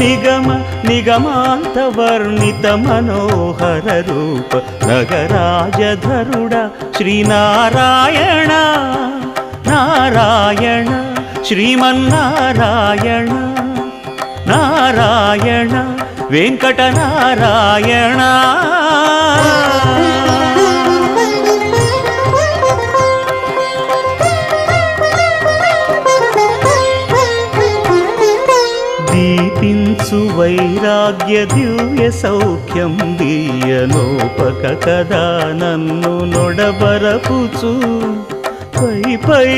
నిగమ నిగమాంతవర్ణిత మనోహర రూప నగరాజధరుడ శ్రీనారాయణ నారాయణ శ్రీమన్నారాయణ నారాయణ వెంకటనారాయణ. దీపించు వైరాగ్య దివ్య సౌఖ్యం దీయనోపక కదా నన్ను నొడబరపుచు పై పై